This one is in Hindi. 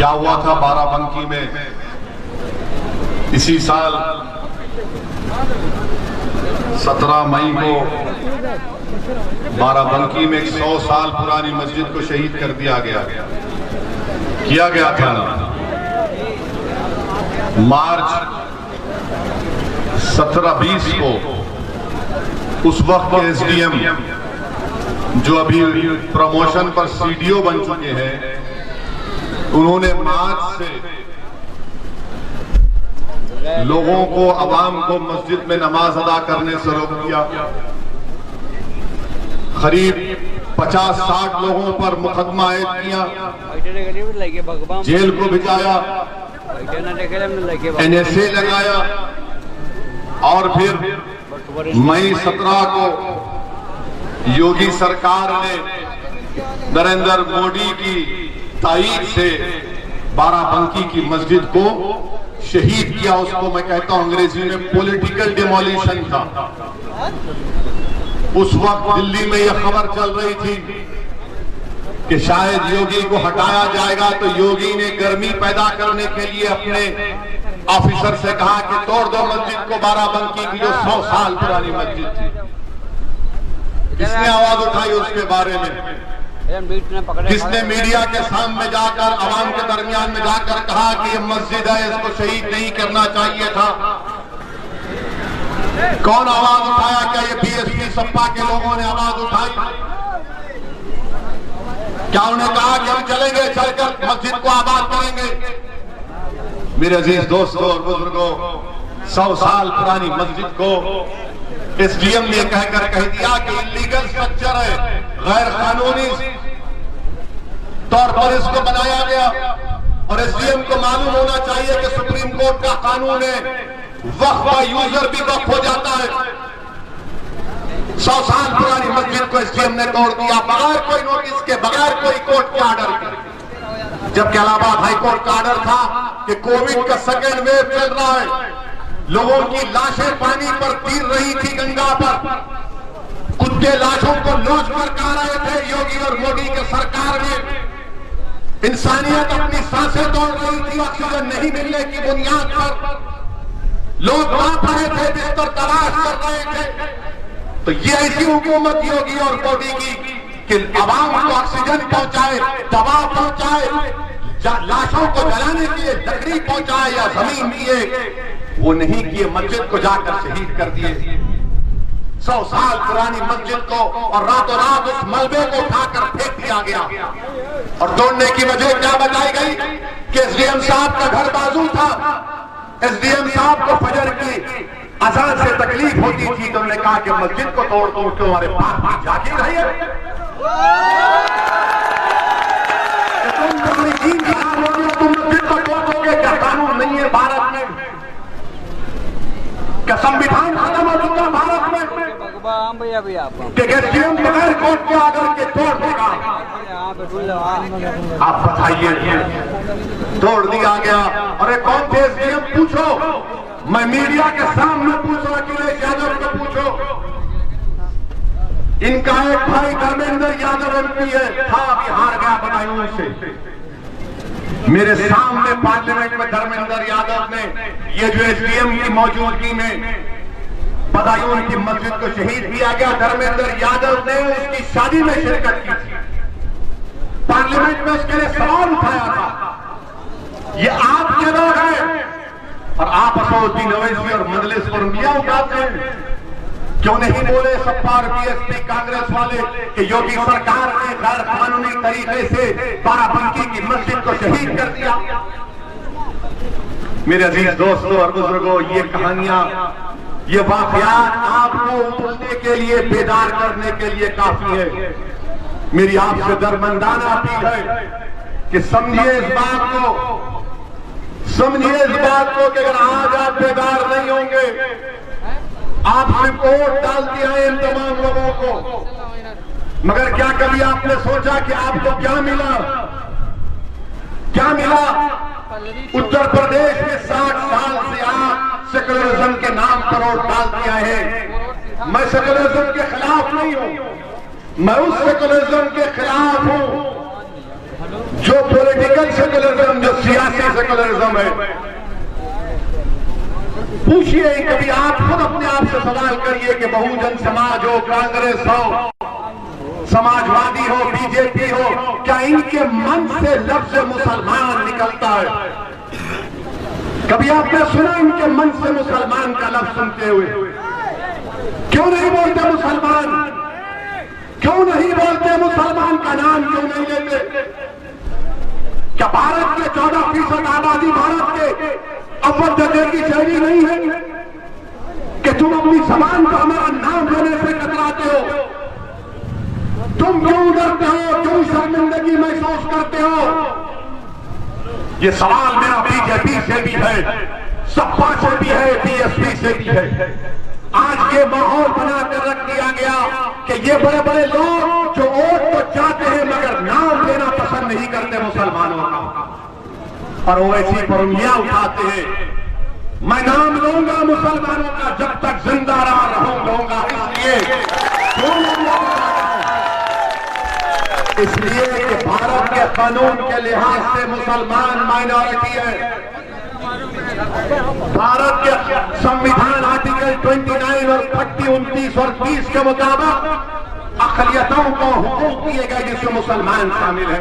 क्या हुआ था बाराबंकी में इसी साल 17 मई को बाराबंकी में 100 साल पुरानी मस्जिद को शहीद कर दिया गया था। मार्च 17-20 को उस वक्त के एसडीएम जो अभी प्रमोशन पर सीडीओ बन चुके हैं, उन्होंने मार्च से लोगों को, अवाम को मस्जिद में नमाज अदा करने से रोक दिया। करीब 50-60 लोगों पर मुकदमा आयद किया, जेल को भिजाया, एनएसए लगाया और फिर मई 17 को योगी सरकार ने नरेंद्र मोदी की ताईद से बाराबंकी की मस्जिद को शहीद किया। उसको मैं कहता हूं अंग्रेजी में पॉलिटिकल डिमोलिशन था। उस वक्त दिल्ली में यह खबर चल रही थी कि शायद योगी को हटाया जाएगा, तो योगी ने गर्मी पैदा करने के लिए अपने ऑफिसर से कहा कि तोड़ दो मस्जिद को, बाराबंकी की जो 100 साल पुरानी मस्जिद थी। किसने आवाज उठाई उसके बारे में? किसने मीडिया के सामने जाकर, आवाम के दरमियान में जाकर कहा कि ये मस्जिद है, इसको शहीद नहीं करना चाहिए था? कौन आवाज उठाया? क्या ये बीएसपी सपा के लोगों ने आवाज उठाई? क्या उन्हें कहा कि हम चलेंगे, चलकर मस्जिद को आबाद करेंगे? मेरे अजीज दोस्तों और बुजुर्गों, 100 साल पुरानी मस्जिद को एसडीएम ने कहकर कह दिया कि इलीगल स्ट्रक्चर है, गैर कानूनी तौर पर इसको बनाया गया। और एसडीएम को मालूम होना चाहिए कि सुप्रीम कोर्ट का कानून है, वक्फ का यूजर भी वक्फ हो जाता है। 100 साल पुरानी मस्जिद को एसडीएम ने तोड़ दिया बगैर कोई नोटिस के, बगैर कोई कोर्ट के ऑर्डर के। जबकि इलाहाबाद हाईकोर्ट का ऑर्डर था कि कोविड का सेकेंड वेव चल रहा है, लोगों की लाशें पानी पर तीर रही थी गंगा पर, कुत्ते लाशों को नोच कर खा रहे थे। योगी और मोदी के सरकार में इंसानियत अपनी सांसें तोड़ रही थी, ऑक्सीजन नहीं मिलने की बुनियाद पर लोग कांप रहे थे, बिस्तर तलाश कर रहे थे। तो ये ऐसी हुकूमत योगी और मोदी की कि आवाम को ऑक्सीजन पहुंचाए, दवा पहुंचाए, लाशों को जलाने के लिए लकड़ी पहुंचाए या जमीन दिए, वो नहीं किए। मस्जिद को जाकर शहीद कर दिए, 100 साल पुरानी मस्जिद को, और रातों रात उस मलबे को उठाकर फेंक दिया गया। और तोड़ने की वजह क्या बताई गई कि एसडीएम साहब का घर बाजू था, एसडीएम साहब को फजर की अजान से तकलीफ होती थी, तो उन्होंने कहा कि मस्जिद को तोड़ दो, क्यों हमारे पास भी जाके रही है। तुम मस्जिद को तोड़ दोगे, क्या कानून नहीं है भारत में? क्या संविधान खत्म हो चुका भारत में? एसडीएम बगैर कोर्ट के आकर के तोड़ देगा? आप बताइए, तोड़ दिया गया। अरे कौन थे एसडीएम? पूछो, मैं मीडिया के सामने पूछ रहा, अखिलेश यादव को पूछो। इनका एक भाई धर्मेंद्र यादव एमपी है, था, अभी हार गया बदायूं से। मेरे सामने पार्लियामेंट में धर्मेंद्र यादव ने ये जो एसडीएम की मौजूदगी में बदायूं की मस्जिद को शहीद किया गया, धर्मेंद्र यादव ने उसकी शादी में शिरकत की थी, पार्लियामेंट में उसके लिए सवाल उठाया था। ये आपके लोग हैं और आप असदुद्दीन अवैसी और मजलिस पर उंगलियां उठाते हैं। क्यों नहीं बोले सपा और बीएसपी कांग्रेस वाले कि योगी सरकार ने गैर कानूनी तरीके से बाराबंकी की मस्जिद को शहीद कर दिया? मेरे अजीज दोस्तों और बुजुर्गों, ये कहानियां, ये वाकयात आपको उठने के लिए, बेदार करने के लिए काफी है। मेरी आपसे दरमंदाना अपील है कि समझिए इस बात को, समझिए इस बात को कि अगर आज आप बेदार नहीं होंगे, आप रिपोर्ट डालते आए इन तमाम लोगों को, मगर क्या कभी आपने सोचा कि आपको क्या मिला? क्या मिला? उत्तर प्रदेश में 60 साल से आप सेकुलरिज्म के नाम पर वोट डालते आए हैं। मैं सेकुलरिज्म के खिलाफ नहीं हूं, मैं उस सेकुलरिज्म के खिलाफ हूं जो पॉलिटिकल सेकुलरिज्म, जो सेकुलरिज्म है। पूछिए, कभी आप खुद अपने आप से सवाल करिए कि बहुजन समाज हो, कांग्रेस हो, समाजवादी हो, बीजेपी हो, क्या इनके मन से लफ्ज मुसलमान निकलता है? कभी आपने सुना इनके मन से मुसलमान का लफ्ज सुनते हुए? क्यों नहीं बोलते मुसलमान? क्यों नहीं बोलते मुसलमान का नाम क्यों नहीं लेते? क्या भारत के 14% आबादी भारत के अव्वल दर्जे की शहरी नहीं है कि तुम अपनी जबान को हमारा नाम लेने से कतराते हो? तुम क्यों डरते हो? क्यों शर्मिंदगी महसूस करते हो? ये सवाल मेरा बीजेपी से भी है, सपा से भी है, बीएसपी से भी है। आज ये माहौल बनाकर रख दिया गया कि ये बड़े बड़े लोग जो वोट तो चाहते हैं मगर नाम लेना पसंद नहीं करते मुसलमानों का, और वो ऐसी पर उंगलियां उठाते हैं। मैं नाम लूंगा मुसलमानों का जब तक जिंदा रहूंगा, इसलिए कि भारत के कानून के लिहाज से मुसलमान माइनॉरिटी है। भारत के संविधान आर्टिकल 29 और 30, 29 और 30 के मुताबिक अक़लियतों को हुकूक दिए गए जिसमें मुसलमान शामिल है।